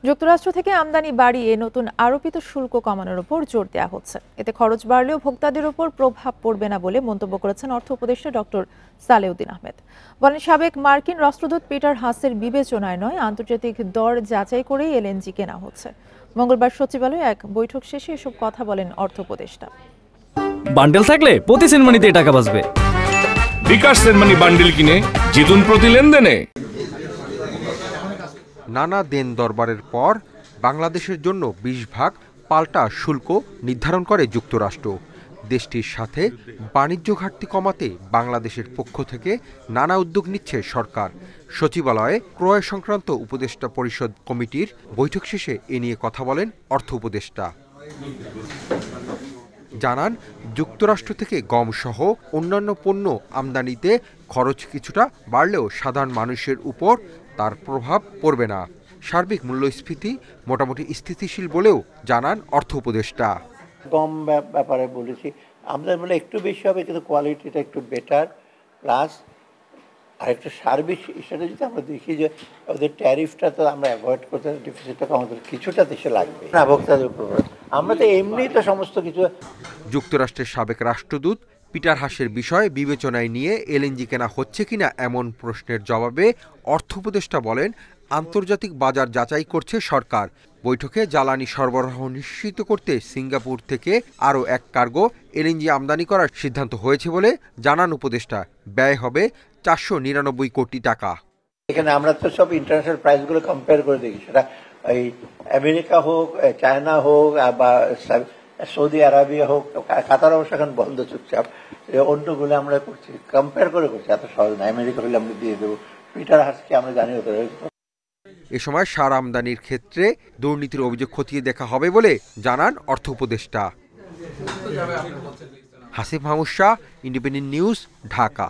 যুক্তরাষ্ট্র থেকে আমদানি বাড়িয়ে নতুন আরোপিত শুল্ক কমানোর উপর জোর দেওয়া হচ্ছে। এতে খরচ বাড়লেও ভোক্তাদের উপর প্রভাব পড়বে না বলে মন্তব্য করেছেন অর্থ উপদেষ্টা ডক্টর সালেউদ্দিন আহমেদ। বলেন, সাবেক মার্কিন রাষ্ট্রদূত পিটার হাসের বিবেচনায় নয়, আন্তর্জাতিক দর যাচাই করেই এলএনজি কেনা হচ্ছে। মঙ্গলবার সচিবালয়ে এক বৈঠক শেষে এসব কথা বলেন অর্থ উপদেষ্টা। বান্ডেল থাকলে প্রতি সেনমানিতে টাকা বাঁচবে। বিকাশ সেনমানি বান্ডেল কিনে জিতুন প্রতি লেনদেনে। নানা দেন দরবারের পর বাংলাদেশের জন্য 20 ভাগ পাল্টা শুল্ক নির্ধারণ করে যুক্তরাষ্ট্র। দেশটির সাথে বাণিজ্য ঘাটতি কমাতে বাংলাদেশের পক্ষ থেকে নানা উদ্যোগ নিচ্ছে সরকার। সচিবালয়ে ক্রয় সংক্রান্ত উপদেষ্টা পরিষদ কমিটির বৈঠক শেষে এ নিয়ে কথা বলেন অর্থ উপদেষ্টা। জানান, যুক্তরাষ্ট্র থেকে গম সহ অন্যান্য পণ্য আমদানিতে খরচ কিছুটা বাড়লেও সাধারণ মানুষের উপর তার প্রভাব পড়বে না। সার্বিক মূল্যস্ফীতি মোটামুটি স্থিতিশীল বলেও জানান অর্থ উপদেষ্টা। গম ব্যাপারে বলেছি, আমাদের বলে একটু বেশি হবে, কিন্তু কোয়ালিটিটা একটু বেটার। প্লাস আরেকটা সার্বিক হিসাবে যদি আমরা দেখি যে ওদের ট্যারিফটা তো আমরা অ্যাভয়েড করতে, ডিফিসিটটা আমাদের কিছুটা দেশে লাগবে না ভোক্তাদের উপর। আমরা তো এমনি তো সমস্ত কিছু। যুক্তরাষ্ট্রের সাবেক রাষ্ট্রদূত পিটার হাসের বিষয় বিবেচনায় নিয়ে এলএনজি কেনা হচ্ছে কিনা এমন প্রশ্নের জবাবে অর্থ উপদেষ্টা বলেন, আন্তর্জাতিক বাজার যাচাই করছে সরকার। বৈঠকে জ্বালানি সরবরাহ নিশ্চিত করতে সিঙ্গাপুর থেকে আরও এক কার্গো এলএনজি আমদানি করার সিদ্ধান্ত হয়েছে বলে জানান উপদেষ্টা। ব্যয় হবে 499 কোটি টাকা। এখানে আমরা তো সব ইন্টারন্যাশনাল প্রাইসগুলো কম্পেয়ার করে দেখি, সেটা এই আমেরিকা হোক, চায়না হোক, বা সৌদি আরবিয়া হোক, কাতার অবশ্য এখন বন্ধ চুপচাপ। অন্যগুলো আমরা করছি, কম্পেয়ার করে করছি, এত সহজ না। আমেরিকা হলে আমরা দিয়ে দেবো, পিটার হাসকে আমরা জানি। এ সময় সার আমদানির ক্ষেত্রে দুর্নীতির অভিযোগ খতিয়ে দেখা হবে বলে জানান অর্থ উপদেষ্টা। Hasif Mahmud Shah, independent news, Dhaka.